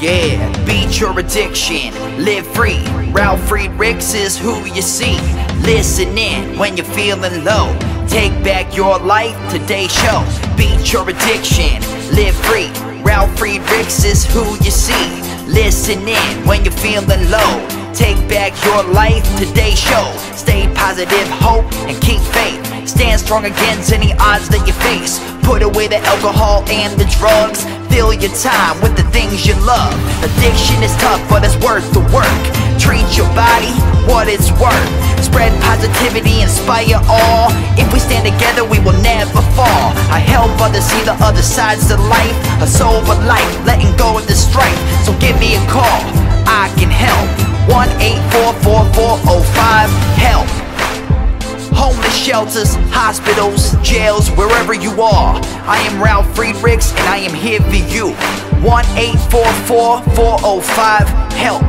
Yeah, beat your addiction, live free. Ralf Friedrichs is who you see. Listen in when you're feeling low. Take back your life, today's show. Beat your addiction, live free. Ralf Friedrichs is who you see. Listen in when you're feeling low. Take back your life, today's show. Stay positive, hope, and keep faith. Stand strong against any odds that you face. Put away the alcohol and the drugs. Fill your time with the things you love. Addiction is tough, but it's worth the work. Treat your body what it's worth. Spread positivity, inspire all. If we stand together, we will never fall. I help others see the other sides to life. A sober life, letting go of the strife. So give me a call, I can help. 1-844-4405-HELP. Homeless shelters, hospitals, jails, wherever you are. I am Ralf Friedrichs and I am here for you. 1-844-405-HELP.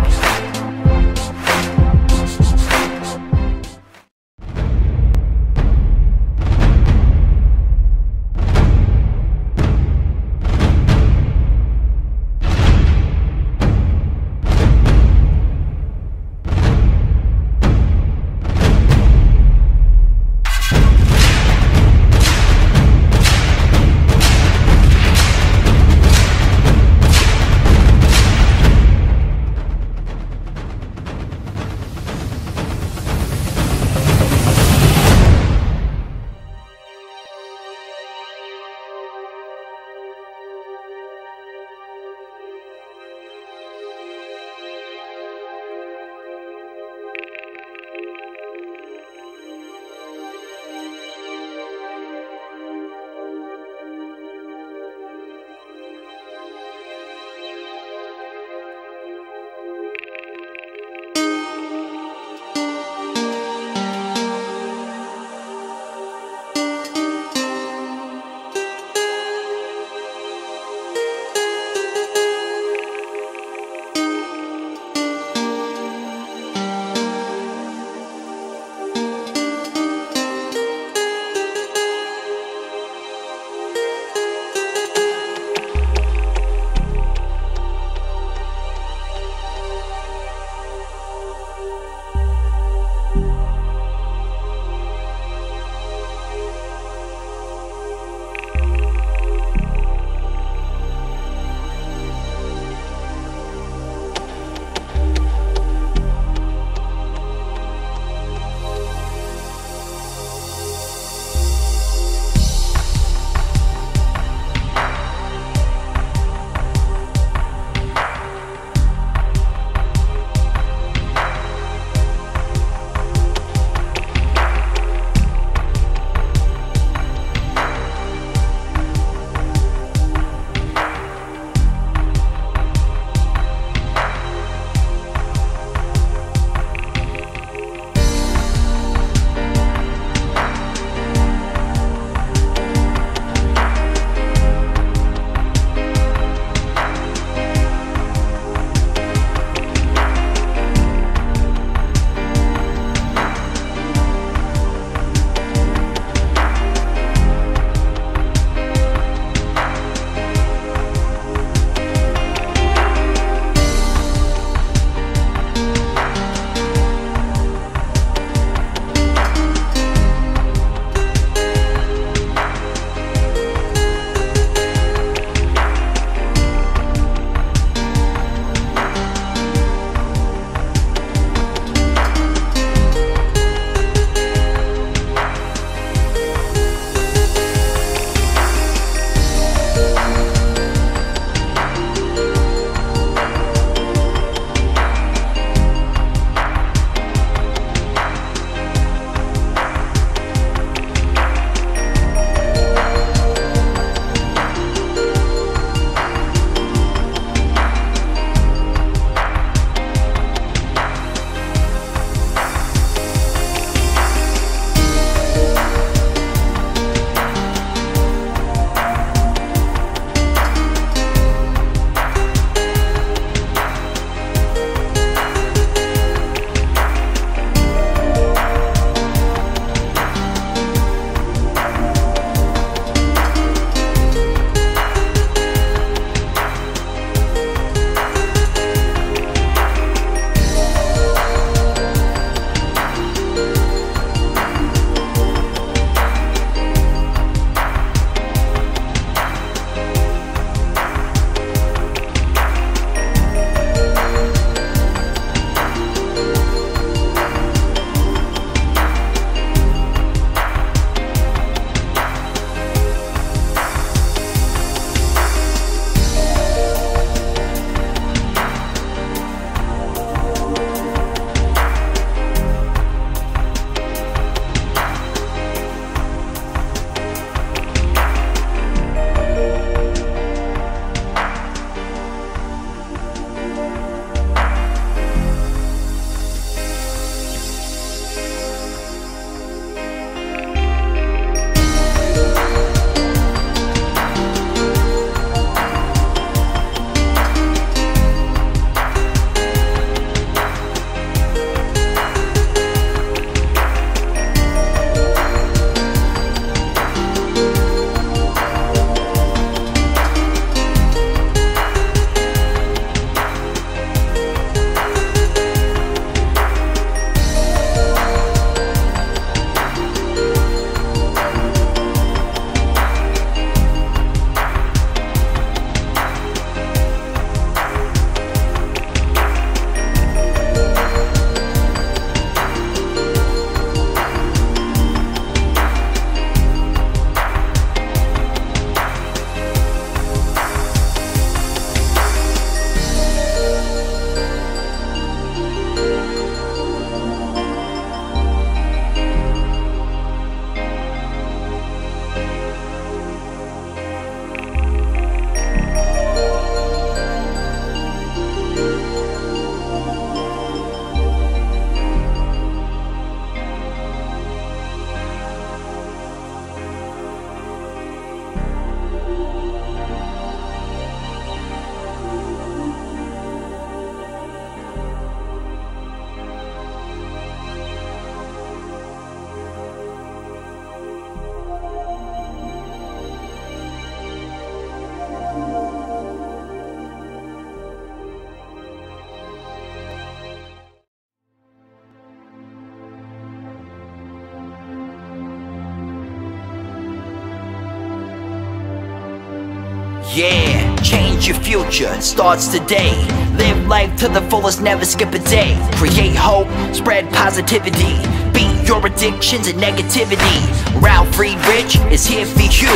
Change your future, starts today. Live life to the fullest, never skip a day. Create hope, spread positivity. Beat your addictions and negativity. Ralf Friedrichs is here for you.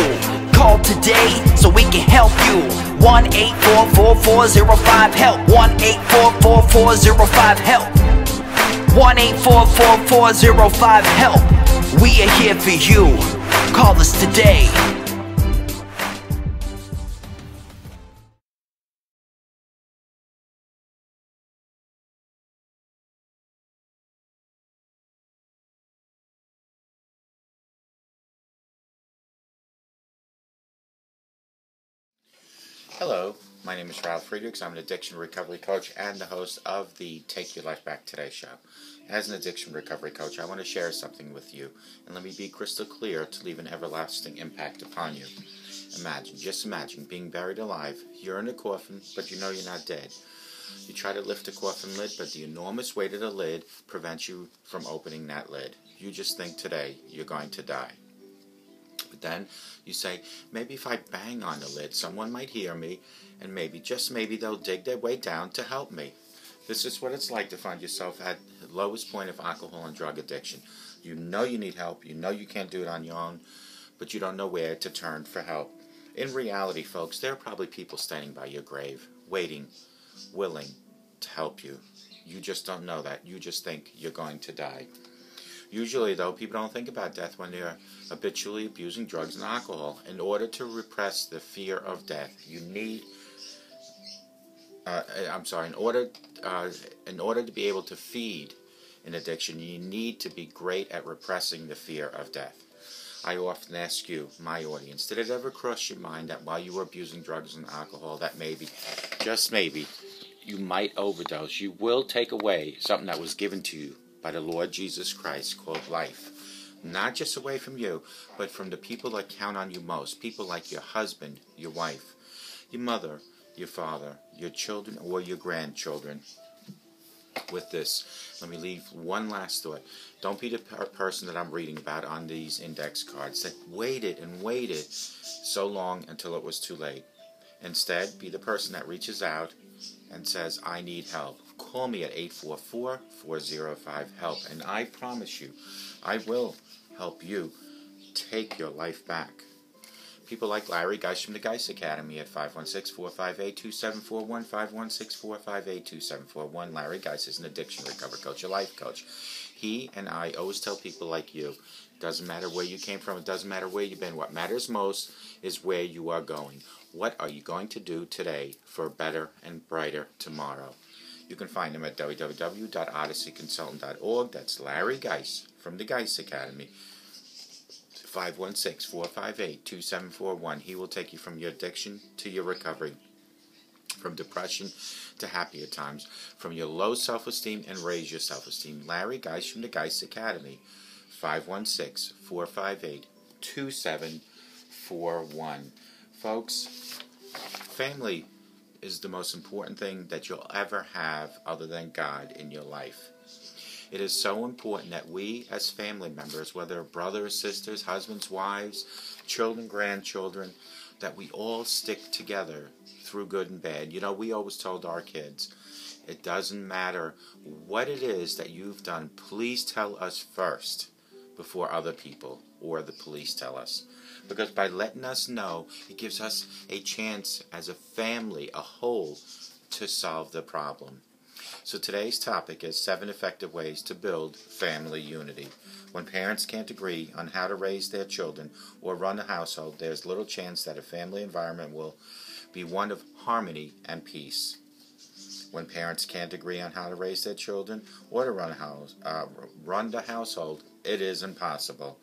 Call today so we can help you. 1-844-405-HELP. 1-844-405-HELP. 1-844-405-HELP. We are here for you. Call us today. Hello, my name is Ralf Friedrichs. I'm an addiction recovery coach and the host of the Take Your Life Back Today show. As an addiction recovery coach, I want to share something with you, and let me be crystal clear to leave an everlasting impact upon you. Just imagine being buried alive. You're in a coffin, but you know you're not dead. You try to lift the coffin lid, but the enormous weight of the lid prevents you from opening that lid. You just think today you're going to die. But then you say, maybe if I bang on the lid, someone might hear me, and maybe, just maybe, they'll dig their way down to help me. This is what it's like to find yourself at the lowest point of alcohol and drug addiction. You know you need help, you know you can't do it on your own, but you don't know where to turn for help. In reality, folks, there are probably people standing by your grave, waiting, willing to help you. You just don't know that. You just think you're going to die. Usually, though, people don't think about death when they're habitually abusing drugs and alcohol. In order to repress the fear of death, you need, in order to be able to feed an addiction, you need to be great at repressing the fear of death. I often ask you, my audience, did it ever cross your mind that while you were abusing drugs and alcohol, that maybe, just maybe, you might overdose? You will take away something that was given to you by the Lord Jesus Christ, called life. Not just away from you, but from the people that count on you most. People like your husband, your wife, your mother, your father, your children, or your grandchildren. With this, let me leave one last thought. Don't be the person that I'm reading about on these index cards that waited and waited so long until it was too late. Instead, be the person that reaches out and says, I need help. Call me at 844-405-HELP, and I promise you, I will help you take your life back. People like Larry Geis from the Geis Academy at 516-458-2741, 516-458-2741. Larry Geis is an addiction recovery coach, a life coach. He and I always tell people like you, doesn't matter where you came from, it doesn't matter where you've been. What matters most is where you are going. What are you going to do today for a better and brighter tomorrow? You can find him at www.odysseyconsultant.org. That's Larry Geis from the Geis Academy. 516-458-2741. He will take you from your addiction to your recovery, from depression to happier times, from your low self-esteem and raise your self-esteem. Larry Geis from the Geis Academy. 516-458-2741. Folks, family is the most important thing that you'll ever have other than God in your life. It is so important that we as family members, whether brothers, sisters, husbands, wives, children, grandchildren, that we all stick together through good and bad. You know, we always told our kids, it doesn't matter what it is that you've done, please tell us first before other people or the police tell us. Because by letting us know, it gives us a chance as a family, a whole, to solve the problem. So today's topic is 7 effective ways to build family unity. When parents can't agree on how to raise their children or run a household, there's little chance that a family environment will be one of harmony and peace. When parents can't agree on how to raise their children or to run the household, it is impossible.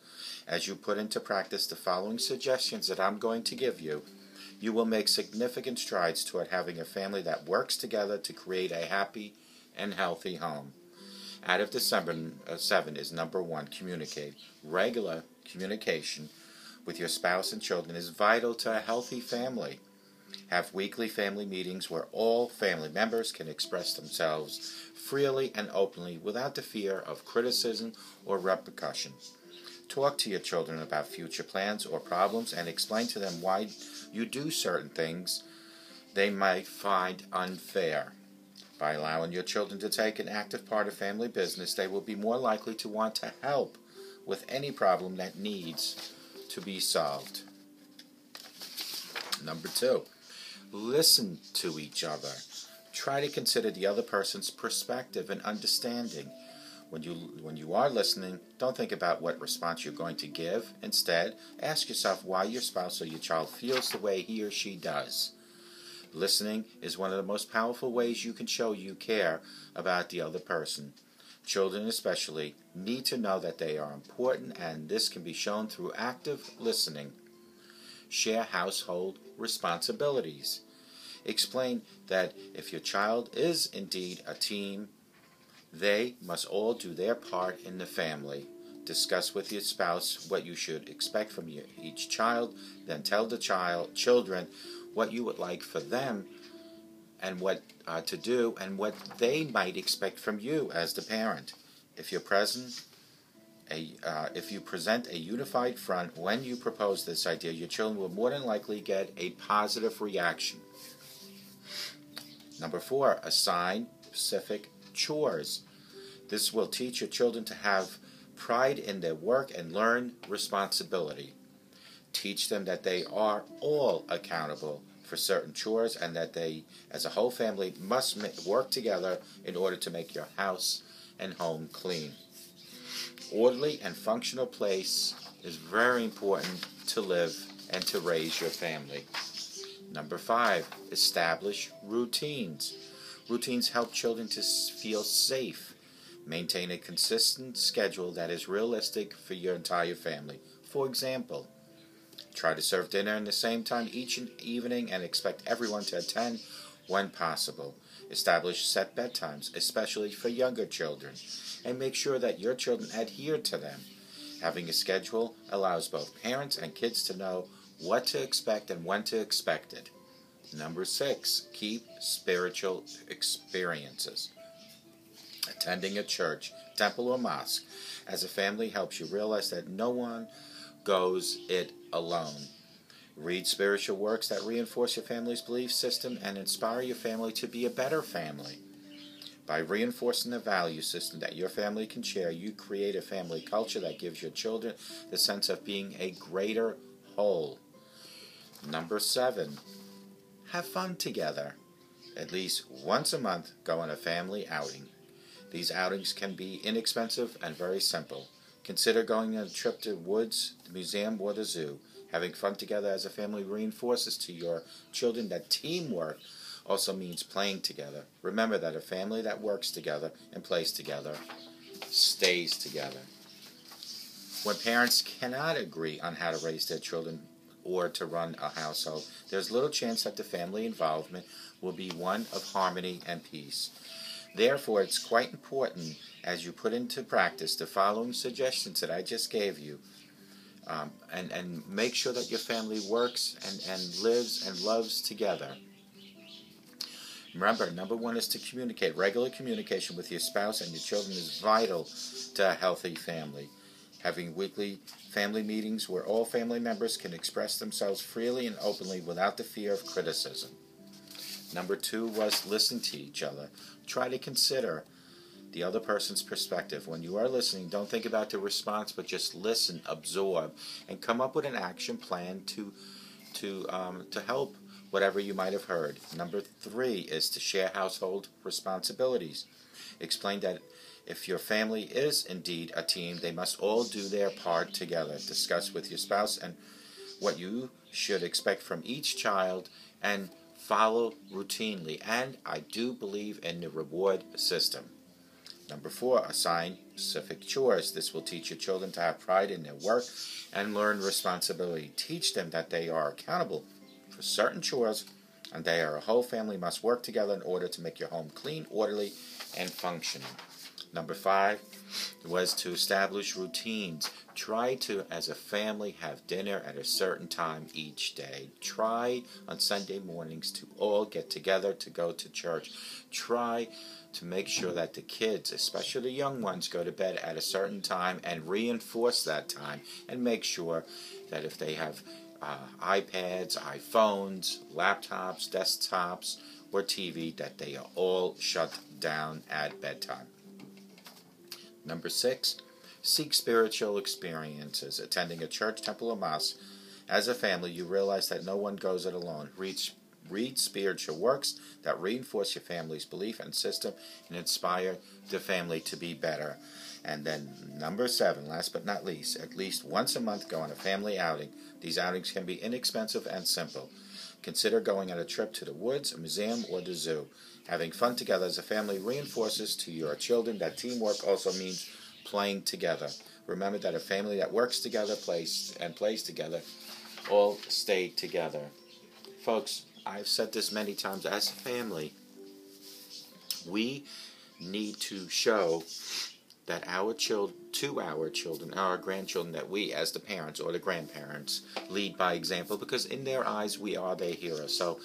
As you put into practice the following suggestions that I'm going to give you, you will make significant strides toward having a family that works together to create a happy and healthy home. Out of the 7 is number 1, communicate. Regular communication with your spouse and children is vital to a healthy family. Have weekly family meetings where all family members can express themselves freely and openly without the fear of criticism or repercussion. Talk to your children about future plans or problems and explain to them why you do certain things they might find unfair. By allowing your children to take an active part of family business, they will be more likely to want to help with any problem that needs to be solved. Number 2, listen to each other. Try to consider the other person's perspective and understanding. When you are listening, don't think about what response you're going to give. Instead, ask yourself why your spouse or your child feels the way he or she does. Listening is one of the most powerful ways you can show you care about the other person. Children especially need to know that they are important, and this can be shown through active listening. Share household responsibilities. Explain that if your child is indeed a team, they must all do their part in the family. Discuss with your spouse what you should expect from each child, then tell the children what you would like for them and what to do and what they might expect from you as the parent. If you present a unified front when you propose this idea, your children will more than likely get a positive reaction. Number 4, assign specific chores. This will teach your children to have pride in their work and learn responsibility. Teach them that they are all accountable for certain chores and that they, as a whole family, must work together in order to make your house and home clean. Orderly and functional place is very important to live and to raise your family. Number 5, establish routines. Routines help children to feel safe. Maintain a consistent schedule that is realistic for your entire family. For example, try to serve dinner in the same time each evening and expect everyone to attend when possible. Establish set bedtimes, especially for younger children, and make sure that your children adhere to them. Having a schedule allows both parents and kids to know what to expect and when to expect it. Number 6, keep spiritual experiences. Attending a church, temple, or mosque as a family helps you realize that no one goes it alone. Read spiritual works that reinforce your family's belief system and inspire your family to be a better family. By reinforcing the value system that your family can share, you create a family culture that gives your children the sense of being a greater whole. Number 7, have fun together. At least once a month, go on a family outing. These outings can be inexpensive and very simple. Consider going on a trip to the woods, the museum, or the zoo. Having fun together as a family reinforces to your children that teamwork also means playing together. Remember that a family that works together and plays together stays together. When parents cannot agree on how to raise their children or to run a household, there's little chance that the family involvement will be one of harmony and peace. Therefore, it's quite important as you put into practice the following suggestions that I just gave you, and make sure that your family works and lives and loves together. Remember, number 1 is to communicate. Regular communication with your spouse and your children is vital to a healthy family. Having weekly family meetings where all family members can express themselves freely and openly without the fear of criticism. Number 2 was listen to each other. Try to consider the other person's perspective. When you are listening, don't think about the response, but just listen, absorb, and come up with an action plan to help whatever you might have heard. Number 3 is to share household responsibilities. Explain that if your family is indeed a team, they must all do their part together. Discuss with your spouse and what you should expect from each child and follow routinely. And I do believe in the reward system. Number 4, assign specific chores. This will teach your children to have pride in their work and learn responsibility. Teach them that they are accountable for certain chores and they are a whole family must work together in order to make your home clean, orderly, and functioning. Number 5 was to establish routines. Try to, as a family, have dinner at a certain time each day. Try on Sunday mornings to all get together to go to church. Try to make sure that the kids, especially the young ones, go to bed at a certain time and reinforce that time. And make sure that if they have iPads, iPhones, laptops, desktops, or TV, that they are all shut down at bedtime. Number 6, seek spiritual experiences. Attending a church, temple, or mosque. As a family, you realize that no one goes it alone. Read spiritual works that reinforce your family's belief and system and inspire the family to be better. And then number 7, last but not least, at least once a month go on a family outing. These outings can be inexpensive and simple. Consider going on a trip to the woods, a museum, or the zoo. Having fun together as a family reinforces to your children that teamwork also means playing together. Remember that a family that works together, plays together, all stay together. Folks, I've said this many times, as a family, we need to show that our children, our grandchildren, that we as the parents or the grandparents lead by example, because in their eyes we are their heroes. So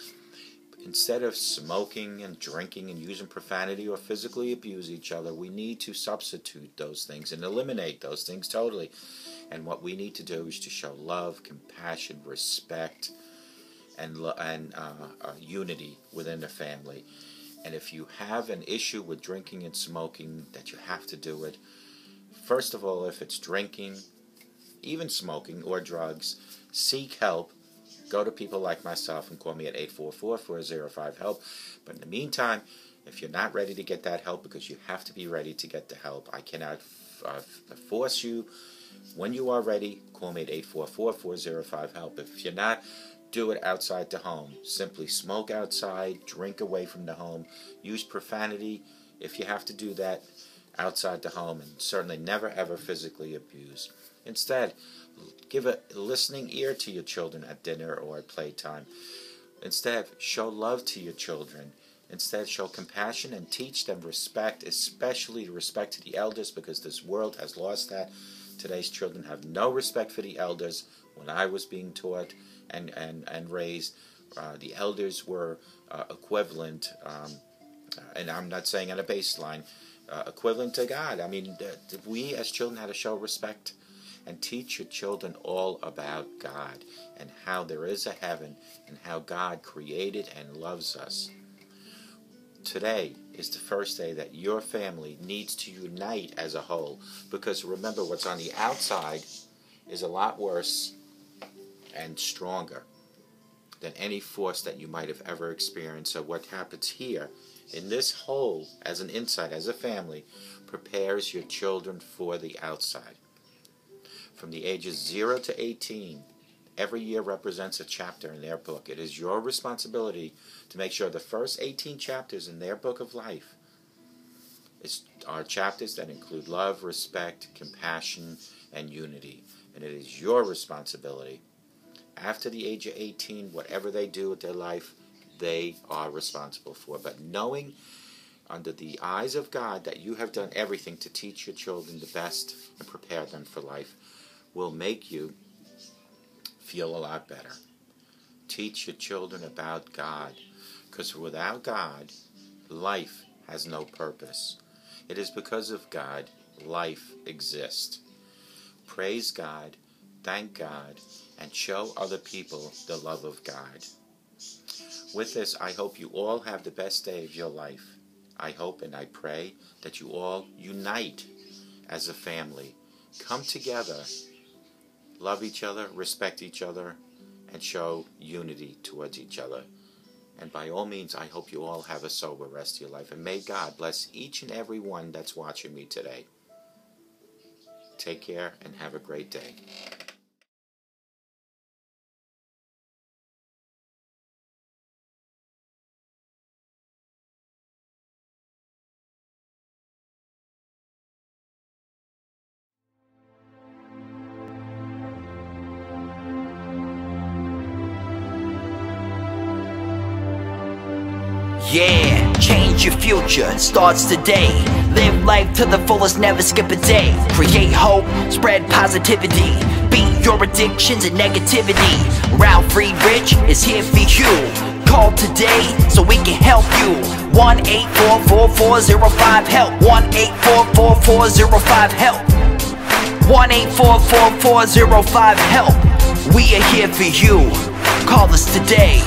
instead of smoking and drinking and using profanity or physically abuse each other, we need to substitute those things and eliminate those things totally. And what we need to do is to show love, compassion, respect, and unity within the family. And if you have an issue with drinking and smoking, that you have to do it, first of all, if it's drinking, even smoking or drugs, seek help. Go to people like myself and call me at 844-405-HELP. But in the meantime, if you're not ready to get that help, because you have to be ready to get the help, I cannot force you. When you are ready, call me at 844-405-HELP. If you're not, do it outside the home. Simply smoke outside, drink away from the home, use profanity if you have to do that outside the home, and certainly never ever physically abuse. Instead, give a listening ear to your children at dinner or at playtime. Instead, show love to your children. Instead, show compassion and teach them respect, especially respect to the elders, because this world has lost that. Today's children have no respect for the elders. When I was being taught and raised, the elders were equivalent, and I'm not saying at a baseline, equivalent to God. I mean, we as children had to show respect and teach your children all about God and how there is a heaven and how God created and loves us. Today is the first day that your family needs to unite as a whole, because remember, what's on the outside is a lot worse and stronger than any force that you might have ever experienced. So what happens here in this whole, as an inside, as a family, prepares your children for the outside. From the ages 0 to 18, every year represents a chapter in their book. It is your responsibility to make sure the first 18 chapters in their book of life are chapters that include love, respect, compassion, and unity. And it is your responsibility. After the age of 18, whatever they do with their life, they are responsible for. But knowing under the eyes of God that you have done everything to teach your children the best and prepare them for life will make you feel a lot better. Teach your children about God, because without God, life has no purpose. It is because of God life exists. Praise God, thank God, and show other people the love of God. With this, I hope you all have the best day of your life. I hope and I pray that you all unite as a family. Come together, love each other, respect each other, and show unity towards each other. And by all means, I hope you all have a sober rest of your life. And may God bless each and every one that's watching me today. Take care and have a great day. Yeah, change your future, starts today. Live life to the fullest, never skip a day. Create hope, spread positivity. Beat your addictions and negativity. Ralf Friedrichs is here for you. Call today so we can help you. 1-844-405-HELP. 1-844-405-HELP. 1-844-405-HELP. We are here for you. Call us today.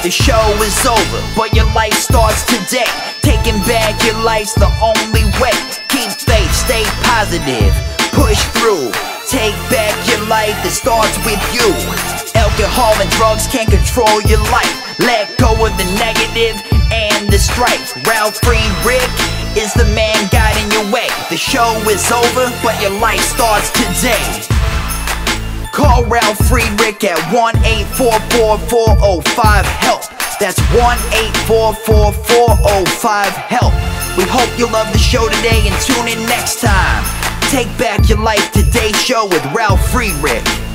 The show is over, but your life starts today. Taking back your life's the only way. Keep faith, stay positive, push through. Take back your life, it starts with you. Alcohol and drugs can't control your life. Let go of the negative and the strife. Ralf Friedrichs is the man guiding your way. The show is over, but your life starts today. Call Ralf Friedrichs at 1-844-405-HELP. That's 1-844-405-HELP. We hope you love the show today and tune in next time. Take back your life today show with Ralf Friedrichs.